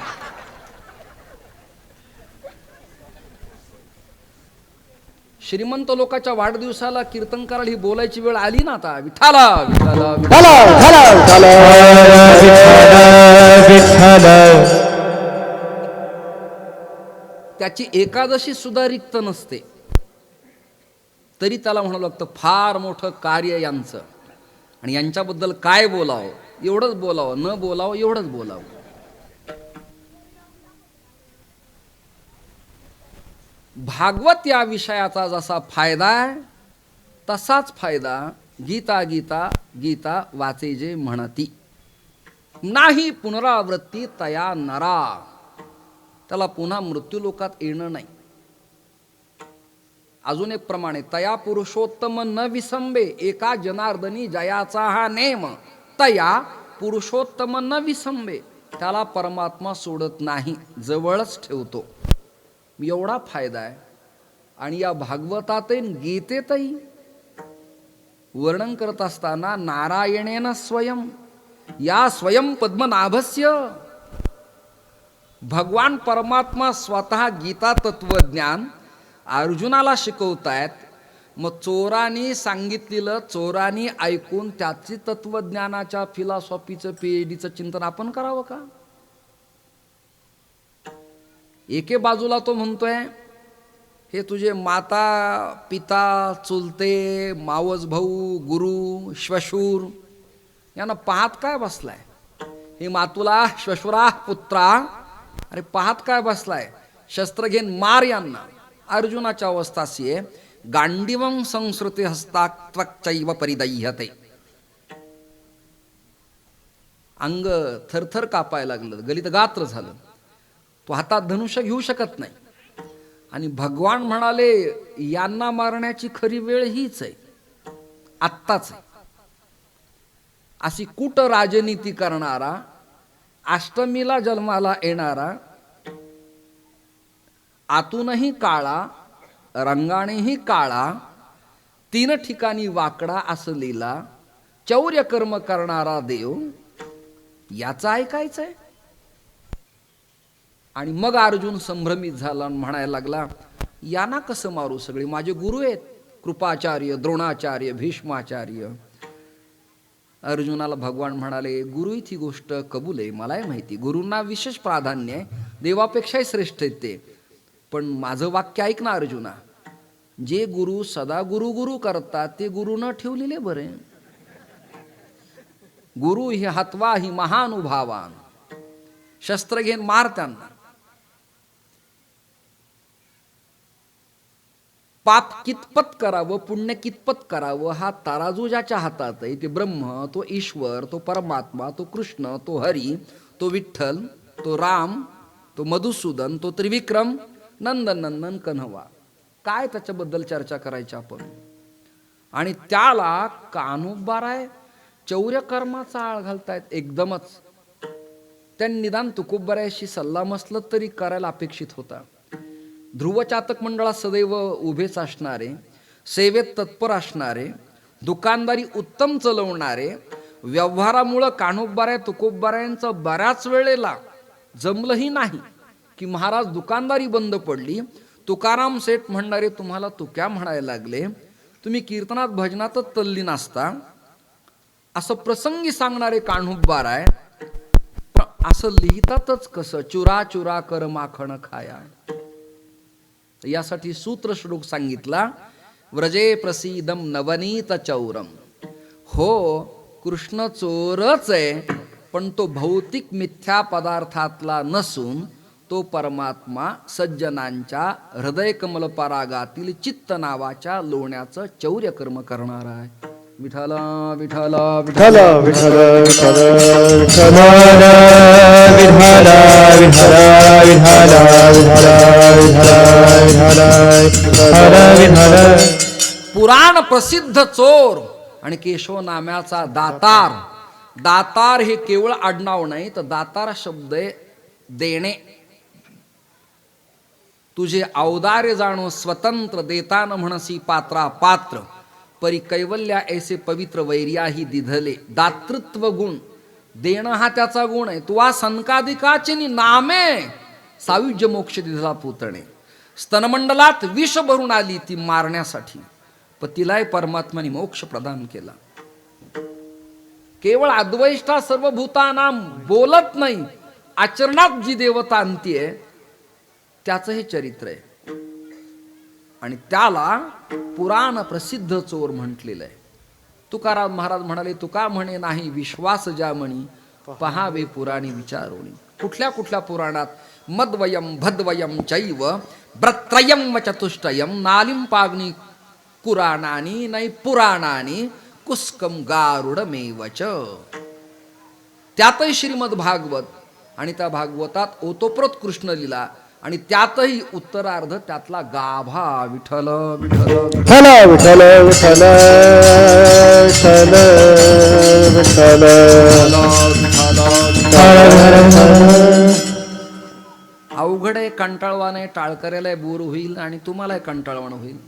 श्रीमंत लोकांच्या वाढदिवसाला कीर्तन करायला ही बोलायची वेळ आली ना आता. विठाला विठाला त्याची एकादशी सुद्धा रिक्त नसते, तरी त्याला म्हणावं लागतं फार मोठं कार्य यांचं. आणि यांच्याबद्दल काय बोलावं, एवढंच बोलावं, न बोलावं एवढंच बोलावं. भागवत या विषयाचा जसा फायदा आहे तसाच फायदा गीता गीता गीता वाचे जे म्हणती. नाही पुनरावृत्ती तया नरा, त्याला पुन्हा मृत्यू लोकात येणं नाही. अजून एक प्रमाणे तया पुरुषोत्तम न विसंबे, एका जनार्दनी जयाचा हा नेम. तया पुरुषोत्तम न विसंबे, त्याला परमात्मा सोडत नाही, जवळच ठेवतो. एवढा फायदा आहे. आणि या भागवतातही गीतेतही वर्णन करत असताना नारायणेन स्वयं, या स्वयं पद्मनाभस्य, भगवान परमात्मा स्वतः गीता तत्वज्ञान अर्जुनाला शिकवतायत. मग चोरांनी सांगितलेलं चोरांनी ऐकून त्याची तत्वज्ञानाच्या फिलॉसॉफीचं PhDचं चिंतन आपण करावं का. एके बाजूला तो म्हणतोय हे तुझे माता पिता चुलते मावस भाऊ गुरु श्वशूर यांना पाहत काय बसलाय. हे मातुला श्वशुरा पुत्रा, अरे पाहत काय बसलाय, शस्त्र घेऊन मार यांना. अर्जुनाच्या अवस्था अशी आहे, गांडीवम संस्कृती हस्ताक्त्वक्चैव परिदह्यते. अंग थरथर कापायला लागलं, गलित गात्र झालं. तो हातात धनुष्य घेऊ शकत नाही. आणि भगवान म्हणाले यांना मारण्याची खरी वेळ हीच आहे, आत्ताच आहे. अशी कुट राजनीती करणारा, अष्टमीला जन्माला येणारा, आतूनही काळा रंगानेही काळा, 3 ठिकाणी वाकडा असलेला चौर्य कर्म करणारा देव, याचं ऐकायचंय. आणि मग अर्जुन संभ्रमित झाला आणि म्हणायला लागला यांना कसं मारू, सगळे माझे गुरु आहेत, कृपाचार्य द्रोणाचार्य भीष्माचार्य. अर्जुनाला भगवान म्हणाले गुरु ही गोष्ट कबूल आहे, मलाही माहिती, गुरूंना विशेष प्राधान्य आहे, देवापेक्षाही श्रेष्ठ आहेत ते. पण माझं वाक्य ऐक ना अर्जुना, जे गुरु सदा गुरु गुरु करतात ते गुरु न ठेवलेले बरे. गुरु ही हत्वा ही महानुभावान, शस्त्र घेऊन मार त्यांना. पाप कितपत करावं पुण्य कितपत करावं हा तराजू ज्याच्या हातात आहे, ते ब्रह्म, तो ईश्वर, तो परमात्मा, तो कृष्ण, तो हरी, तो विठ्ठल, तो राम, तो मधुसूदन, तो त्रिविक्रम, नंदनंदन कन्हवा. काय त्याच्याबद्दल चर्चा करायची आपण. आणि त्याला कान्होबाराय चौर्य कर्माचा आळ घालतायत एकदमच. त्यांनी निदान तुकोबारायशी सल्ला मसलत तरी करायला अपेक्षित होता. ध्रुवचातक मंडळात सदैव उभेच असणारे, सेवेत तत्पर असणारे, दुकानदारी उत्तम चलवणारे, व्यवहारामुळं कान्होबाराय तुकोबारायांचं बऱ्याच वेळेला जमलंही नाही की महाराज दुकानदारी बंद पडली. तुकाराम सेठ म्हणणारे तुम्हाला तुक्या म्हणायला लागले, तुम्ही कीर्तनात भजनातच तल्लीन असता, असं प्रसंगी सांगणारे कान्होबाराय असं लिहितातच कसं, चुरा चुरा कर माखण खाया. यासाठी सूत्र श्लोक सांगितला, व्रजे प्रसीदम नवनीत चौरम. हो कृष्ण चोरच आहे, पण तो भौतिक मिथ्या पदार्थातला नसून तो परमात्मा सज्जनांच्या हृदय कमल परागातील चित्त नावाच्या लोण्याचं चौर्य कर्म करणार आहे. विठ्ठल विठ्ठल विठ्ठल विठ्ठल विठ्ठल विठ्ठल विठ्ठल विठ्ठल विठ्ठल विठ्ठल विठ्ठल. पुराण प्रसिद्ध चोर आणि केशव नाम्याचा दातार. दातार हे केवळ आडनाव नाही, तर दातार शब्द आहे देणे. तुझे औदार्य जाणो स्वतंत्र, देतान म्हणसी पात्रा पात्र. परी कैवल्या ऐसे पवित्र वैर्याही दिधले. दातृत्व गुण, देणं हा त्याचा गुण आहे. तुवा सनकादिकाचे नामे सायुज्य मोक्ष दिधला पुतणे. स्तनमंडलात विष भरून आली ती मारण्यासाठी, पण तिलाही परमात्माने मोक्ष प्रदान केला. केवळ अद्वैष्टा सर्वभूतानाम बोलत नाही, आचरणात जी देवता आणतीये त्याचं हे चरित्र आहे. आणि त्याला पुराण प्रसिद्ध चोर म्हटलेलं आहे. तुकाराम महाराज म्हणाले, तुका म्हणे नाही विश्वास ज्या म्हणी, पहावे पुराणी विचारोणी. कुठल्या कुठल्या पुराणात? मद्वयम भद्वयम चैव ब्रत्रयम व चतुष्टयम नालिम पाग्नि कुराणानी नै पुराणानी कुस्कम गारुडमेवच. त्यातही श्रीमद भागवत आणि त्या भागवतात ओतप्रोत कृष्ण लीला, आणि त्यातही उत्तरार्ध त्यातला गाभा विठ्ठल विठ्ठल विठ्ठल विठ्ठल विठ्ठल विठ्ठल विठ्ठल. अवघड आहे, कंटाळवाने टाळकऱ्याला बोर होईल आणि तुम्हालाही कंटाळवाणं होईल.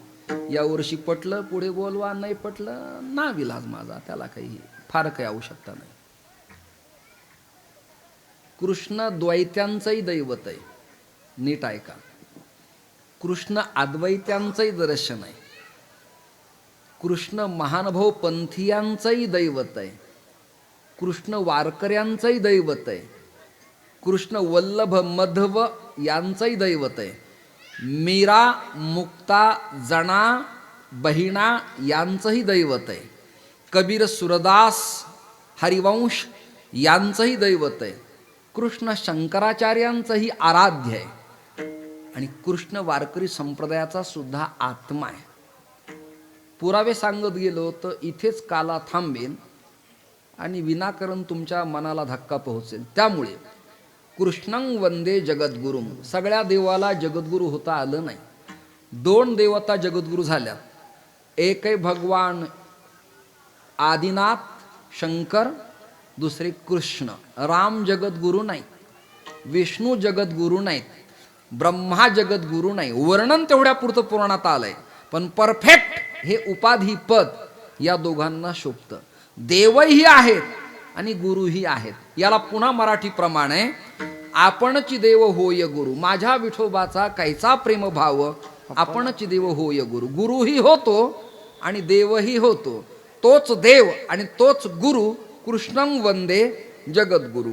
या वर्षी पटलं पुढे बोलवा, नाही पटलं ना विलाज माझा, त्याला काही फार काही आवश्यकता नाही. कृष्ण द्वैत्यांचंही दैवत आहे, नीट ऐका. कृष्ण अद्वैत्यांचंही दर्शन आहे. कृष्ण महानुभव पंथीयांचंही दैवत आहे. कृष्ण वारकऱ्यांचंही दैवत आहे. कृष्ण वल्लभ मधव यांचंही दैवत आहे. मीरा मुक्ता जना बहिणा यांचंही दैवत आहे. कबीर सुरदास हरिवंश यांचंही दैवत आहे. कृष्ण शंकराचार्यांचंही आराध्य आहे. आणि कृष्ण वारकरी संप्रदायाचा सुद्धा आत्मा आहे. पुरावे सांगत गेलो तर इथेच काला थांबेन आणि विनाकारण तुमच्या मनाला धक्का पोहोचेल. त्यामुळे कृष्णं वंदे जगद्गुरुम. सगळ्या देवाला जगद्गुरु होता आलं नाही. दोन देवता जगद्गुरु झाल्या. एक आहे भगवान आदिनाथ शंकर, दुसरे कृष्ण. राम जगद्गुरु नाही, विष्णू जगद्गुरु नाहीत, ब्रह्मा जगद्गुरु नाही. वर्णन तेवढ्या पुरतं पुराणात आलंय, पण परफेक्ट हे उपाधी पद या दोघांना शोभतं. देवही आहेत आणि गुरुही आहेत. याला पुन्हा मराठी प्रमाणे आपणची देव होय गुरु. माझ्या विठोबाचा कैचा प्रेम भाव, आपणची देव होय गुरु. गुरुही होतो आणि देवही होतो. तोच देव आणि तोच गुरु कृष्णं वंदे जगद्गुरु.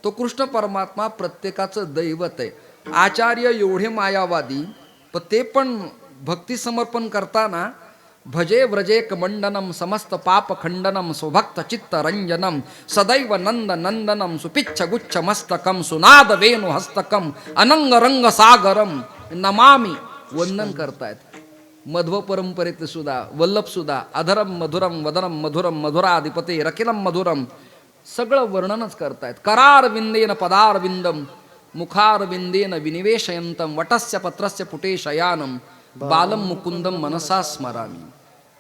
तो कृष्ण परमात्मा प्रत्येकाचं दैवत आहे. आचार्य एवढे मायावादी, पण ते पण भक्ती समर्पण करताना भजे व्रजे कमंडनम समस्त पाप खंडनम सुभक्त चित्त रंजनम सदैव नंद नंदनम सुपिच्छ गुच्छ मस्तकम सुनाद वेणु हस्तकम अनंग रंग सागरम नमामि वंदन करतायत. मध्व परंपरेत सुद्धा वल्लभ सुद्धा अधरम मधुरम वदनम मधुरम मधुराधिपते रकिलम मधुरम सगळं वर्णनच करतायत. करार विंदेन पदार विंदम मुखार विंदेन विनिवेशयंतम वटस्य पत्रस्य पुटे शयानम बालम मुकुंदम मनसा स्मरामी.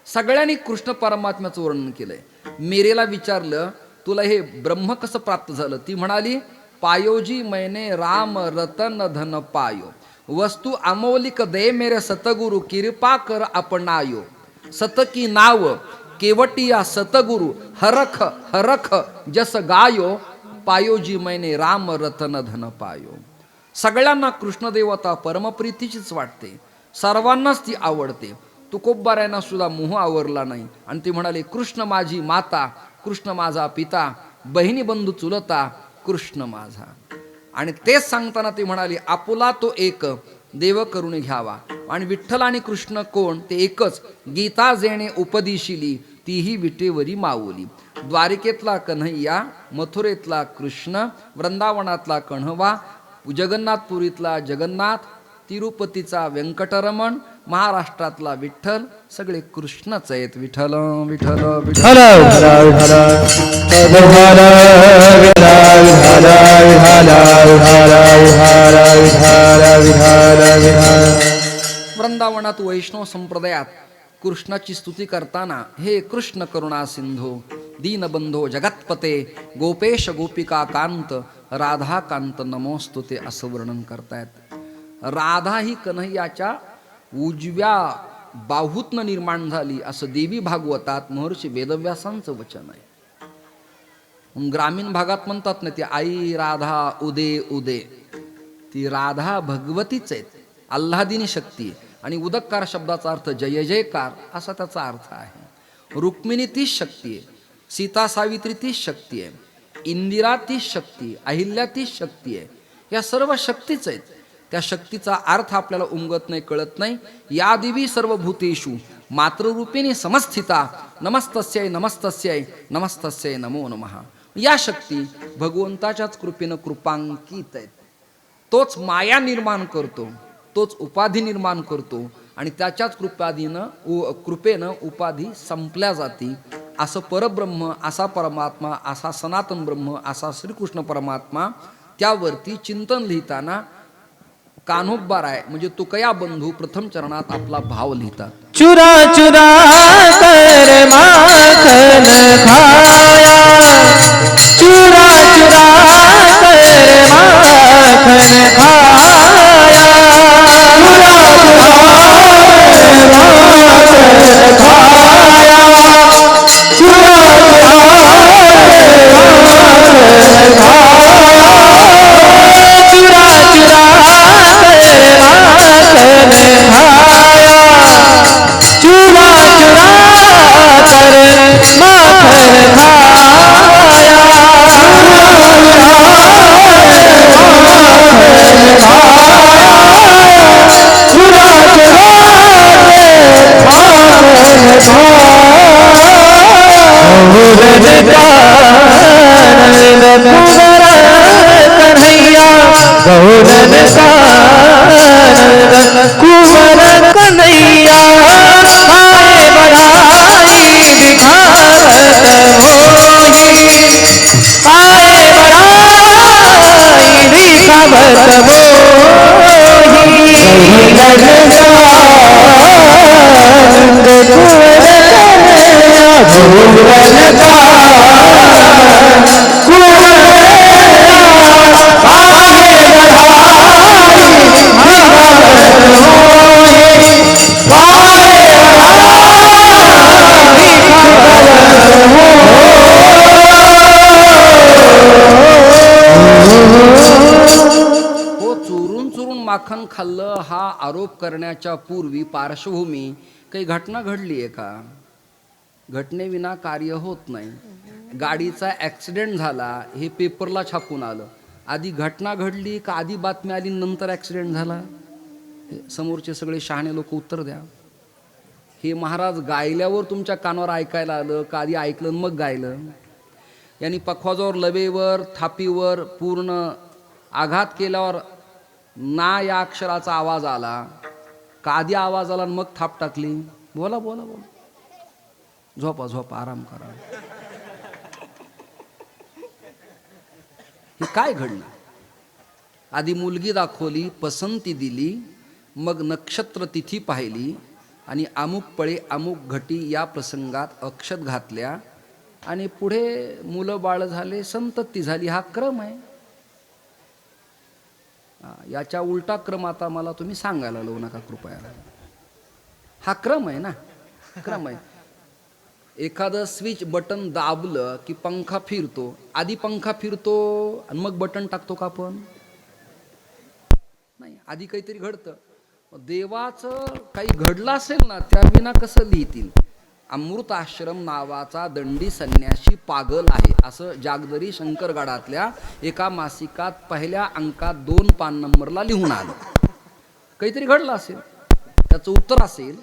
सगळ्यांनी कृष्ण परमात्म्याचं वर्णन केलंय. मेरेला विचारलं तुला हे ब्रह्म कसं प्राप्त झालं? ती म्हणाली पायोजी मैने राम रतन धन पायो वस्तु अमौलिक दे मेरे सतगुरु कृपा कर अपनायो सत की नाव केवटिया सतगुरु हरख हरख जस गायो पायोजी मैने राम रतन धन पायो. सगळ्यांना कृष्णदेवता परमप्रीतीचीच वाटते, सर्वांनाच ती आवडते. तुकोबाऱ्यांना सुद्धा मोह आवरला नाही. आणि ती म्हणाले कृष्ण माझी माता, कृष्ण माझा पिता, बहिणी बंधू चुलता, कृष्ण माझा. आणि तेच सांगताना ती म्हणाली आपुला तो एक देव करून घ्यावा. आणि विठ्ठल आणि कृष्ण कोण? ते एकच. गीता जेणे उपदिशिली तीही विटेवरी माऊली. द्वारिकेतला कन्हैया, मथुरेतला कृष्ण, वृंदावनातला कण्हवा, जगन्नाथपुरीतला जगन्नाथ, तिरुपतीचा व्यंकटरमण, महाराष्ट्रातला विठ्ठल, सगळे कृष्णच आहेत. विठ्ठल विठ्ठल विठ्ठल. वृंदावनात वैष्णव संप्रदायात कृष्णाची स्तुती करताना हे कृष्ण करुणा सिंधू दीनबंधो जगतपते गोपेश गोपिका कांत राधा कांत नमोस्तुते असं वर्णन करतायत. राधा ही कन्हैयाच्या उजव्या बाहूतनं निर्माण झाली असं देवी भागवतात महर्षी वेदव्यासांचं वचन आहे. ग्रामीण भागात म्हणतात ना, ती आई राधा उदे उदे, ती राधा भगवतीच आहेत, आल्हादिनी शक्ती. आणि उदककार शब्दाचा अर्थ जय जयकार असा त्याचा अर्थ आहे. रुक्मिणी तीच शक्ती आहे, सीता सावित्री तीच शक्ती आहे, इंदिरा तीच शक्ती, अहिल्या तीच शक्ती आहे. या सर्व शक्तीच आहेत. त्या शक्तीचा अर्थ आपल्याला उमगत नाही, कळत नाही. या देवी सर्व भूतेषु मातृरूपिणी समस्थिता नमस्तस्यै नमस्तस्यै नमस्तस्यै नमो नमः. या शक्ती भगवंताच्याच कृपेनं कृपांकित आहेत. तोच माया निर्माण करतो, तोच उपाधी निर्माण करतो आणि त्याच्याच कृपेनं उपाधी संपल्या जाती. असं परब्रह्म, असा परमात्मा, असा सनातन ब्रह्म, असा श्रीकृष्ण परमात्मा, त्यावरती चिंतन लिहिताना कान्होबाराय म्हणजे तुकया बंधू प्रथम चरणात आपला भाव लिहितात. चुरा चुरा कर माखन खाया, चुरा चुरा कर माखन खाया, चुरा चुरा कर माखन खाया, चुरा चुरा कर माखन खाया, चुरा चुरा कर माखन खाया, चुरा चुरा कर माखन खाया, चुरा चुरा गौरन कुंवर कन्हैया आए बढ़ाई दिखावत मोही, आए बढ़ाई दिखावत मोही, माखन खाल्लं हा आरोप करण्याच्या पूर्वी पार्श्वभूमी काही घटना घडली आहे का? घटनेविना कार्य होत नाही. गाडीचा ॲक्सिडेंट झाला हे पेपरला छापून आलं, आधी घटना घडली का आधी बातमी आली नंतर ॲक्सिडेंट झाला? समोरचे सगळे शहाणे लोक उत्तर द्या. हे महाराज गायल्यावर तुमच्या कानावर ऐकायला आलं का आधी ऐकलं मग गायलं? यांनी पखवाजावर लवेवर थापीवर पूर्ण आघात केल्यावर ना या अक्षराचा आवाज आला का आधी आवाज आला मग थाप टाकली? बोला बोला बोला. झोपा झोपा, आराम करा. हे काय घडलं? आधी मुलगी दाखवली, पसंती दिली, मग नक्षत्र तिथी पाहिली आणि अमुक पळे अमुक घटी या प्रसंगात अक्षत घातल्या आणि पुढे मुलं बाळ झाले, संतती झाली. हा क्रम आहे. याच्या उलटा क्रम आता मला तुम्ही सांगायला लावू नका कृपया. हा क्रम आहे ना, क्रम आहे. एखादं स्विच बटन दाबलं की पंखा फिरतो. आधी पंखा फिरतो आणि मग बटन टाकतो का आपण? नाही, आधी काहीतरी घडतं. देवाचं काही घडलं असेल ना, त्या विना कसं लिहितील? अमृताश्रम नावाचा दंडी संन्यासी पागल आहे असं जागदरी शंकरगडातल्या एका मासिकात पहिल्या अंकात 2 पान नंबरला लिहून आलं. काहीतरी घडलं असेल, त्याचं उत्तर असेल.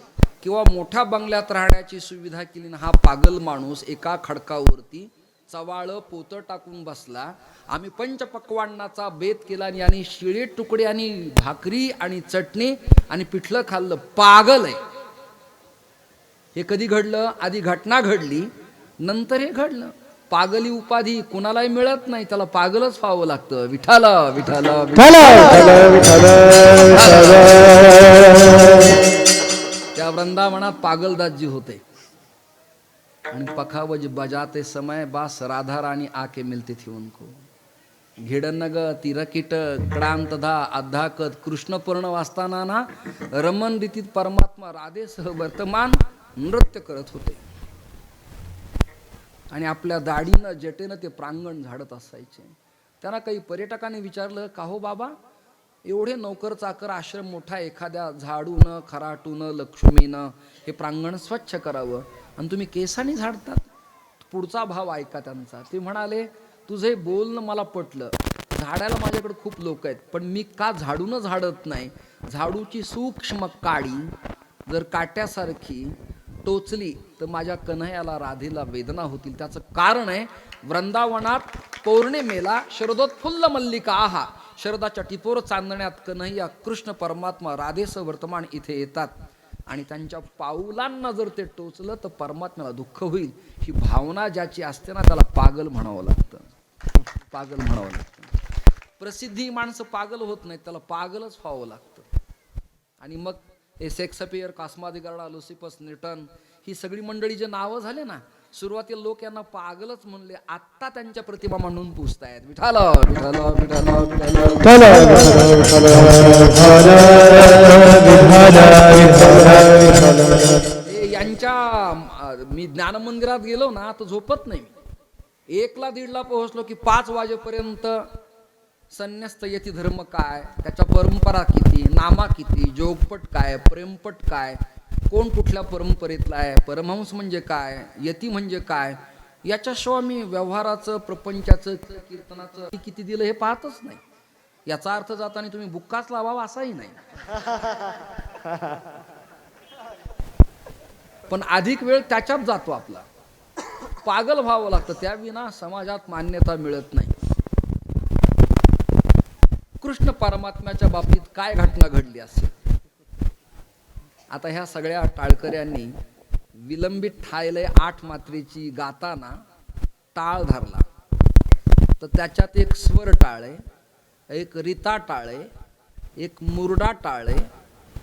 किंवा मोठ्या बंगल्यात राहण्याची सुविधा केली ना, हा पागल माणूस एका खडकावरती चवाळं पोतं टाकून बसला. आम्ही पंचपक्वान्नाचा बेत केला आणि याने शिळे तुकडे आणि भाकरी आणि चटणी आणि पिठलं खाल्लं. पागल आहे. हे कधी घडलं? आधी घटना घडली नंतर हे घडलं. पागली उपाधी कुणालाही मिळत नाही, त्याला पागलच व्हावं लागतं. विठाल विठाल विठाल. वृंदावनात पागलदासजी होते आणि पखावज बजाते समय बास राधा रानी आके मिलती थी उनको. घेडनग तिरकिट क्रांतधा अध्याकत कृष्णपूर्ण वाचताना ना रमन रीतीत परमात्मा राधेसह वर्तमान नृत्य करत होते आणि आपल्या दाढीनं जटेनं ते प्रांगण झाडत असायचे. त्यांना काही पर्यटकांनी विचारलं, का हो बाबा, एवढे नौकर चाकर आश्रम मोठा, एखाद्या झाडून खराटून लक्ष्मीनं हे प्रांगण स्वच्छ करावं आणि तुम्ही केसाने झाडतात? पुढचा भाव ऐका त्यांचा. ते म्हणाले, तुझे बोलणं मला पटलं, झाडायला माझ्याकडे खूप लोक आहेत, पण मी का झाडून झाडत नाही? झाडूची सूक्ष्म काडी जर काट्यासारखी टोचली तर माझ्या कन्हैयाला राधेला वेदना होतील. त्याचं कारण आहे, वृंदावनात पौर्णिमेला शरदोत्फुल्ल मल्लिका आहा, शरदाच्या टिपोर चांदण्यात कन्हैया कृष्ण परमात्मा राधेसह वर्तमान इथे येतात आणि त्यांच्या पाऊलांना जर ते टोचलं तर परमात्म्याला दुःख होईल. ही भावना ज्याची असते ना त्याला पागल म्हणावं लागतं. पागल म्हणावं लागतं. प्रसिद्धी माणसं पागल होत नाहीत, त्याला पागलच व्हावं लागतं. आणि मग हे शेक्सपियर, कास्मादिगार्डा, लुसिफस, न्यूटन ही सगळी मंडळी जे नावं झाले ना, सुरुवातीला लोक यांना पागलच म्हणले. आत्ता त्यांच्या प्रतिमा मांडून पुजतायत विठाल विठाल विठाल विठाल. यांच्या मी ज्ञान मंदिरात गेलो ना तर झोपत नाही. 1ला 1:30ला पोहोचलो की 5 वाजेपर्यंत संन्यस्त यती धर्म काय, त्याच्या परंपरा किती, नामा किती, जोगपट काय, प्रेमपट काय, कोण कुठल्या परंपरेतला आहे, परमहंस म्हणजे काय, यती म्हणजे काय, याच्याशिवाय मी व्यवहाराचं, प्रपंचाचं, कीर्तनाचं किती दिलं हे पाहतच नाही. याचा अर्थ जाताना तुम्ही बुक्काच लावावा असाही नाही. पण अधिक वेळ त्याच्यात जातो आपला. पागल व्हावं लागतं, त्याविना समाजात मान्यता मिळत नाही. कृष्ण परमात्म्याच्या बाबतीत काय घटना घडली असेल? आता ह्या सगळ्या टाळकऱ्यांनी विलंबित ठायलय 8 मात्रेची गाताना टाळ धरला, तर त्याच्यात एक स्वर टाळे, एक रीता टाळे, एक मुरडा टाळे,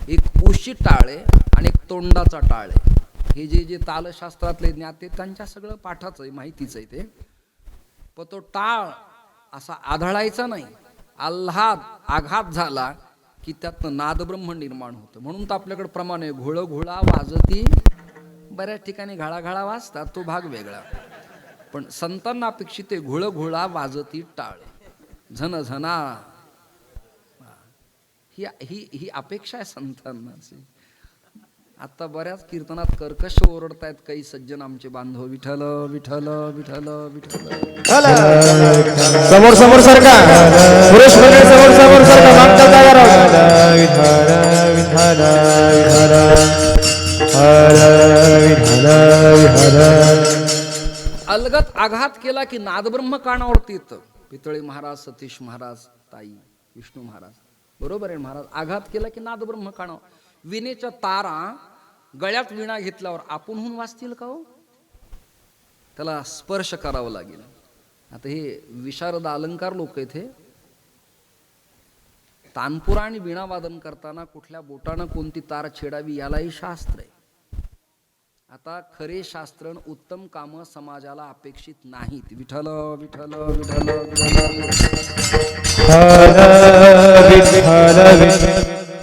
एक उशी टाळे आणि एक तोंडाचा टाळे. हे जे तालशास्त्रातले ज्ञाते त्यांच्या सगळं पाठाचं आहे, माहितीच आहे ते. पण तो टाळ असा आढळायचा नाही. आल्हाद आघात झाला की त्यातनं नादब्रह्म निर्माण होतं. म्हणून तर आपल्याकडे प्रमाण आहे, घोळ घोळा वाजती. बऱ्याच ठिकाणी घाळाघाळा वाजतात, तो भाग वेगळा. पण संतांना अपेक्षित आहे घोळ घोळा वाजती टाळ, झन झना. ही अपेक्षा आहे संतांना. आता बऱ्याच कीर्तनात कर्कश ओरडतायत काही सज्जन आमचे बांधव. विठ्ठल विठ्ठल विठ्ठल विठ्ठल. समोर समोर सरका, पुरुष मंडळी समोर समोर सरका, मागच्या जागा राहू. विठ्ठल विठ्ठल. अलगत आघात केला की नादब्रह्म कानावरती येतं. पितळे महाराज, सतीश महाराज, ताई विष्णू महाराज, बरोबर आहे महाराज. आघात केला की नादब्रह्म कानावर. विणेच्या तारा गळ्यात विणा घेतल्यावर आपणहून वाजतील का हो? त्याला स्पर्श करावं लागेल. आता हे विशारद अलंकार लोक इथे तानपुरा आणि वीणा वादन करताना कुठल्या बोटानं कोणती तार छेडावी यालाही शास्त्र आहे. आता खरे शास्त्र उत्तम काम समाजाला अपेक्षित नाहीत. विठ्ठल विठ्ठल विठ्ठल विठ्ठल.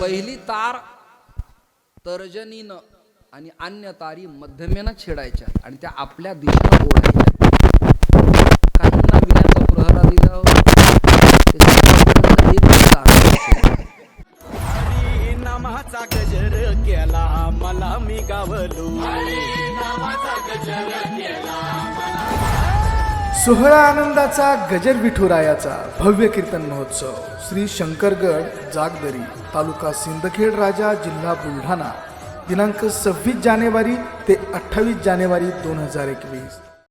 पहिली तार तर्जनीनं आणि अन्य तारी मध्यमेनं छेडायच्या आणि त्या आपल्या दिशेनं ओढायच्या. काहींना विण्याचा प्रहरा दिला हरी नामाचा गजर केला मला मी गावलो. सोहळा आनंदाचा गजर विठुरायाचा भव्य कीर्तन महोत्सव श्री शंकरगड जागदरी तालुका सिंदखेड राजा जिल्हा बुलढाणा दिनांक 26 जानेवारी ते 28 जानेवारी 2021.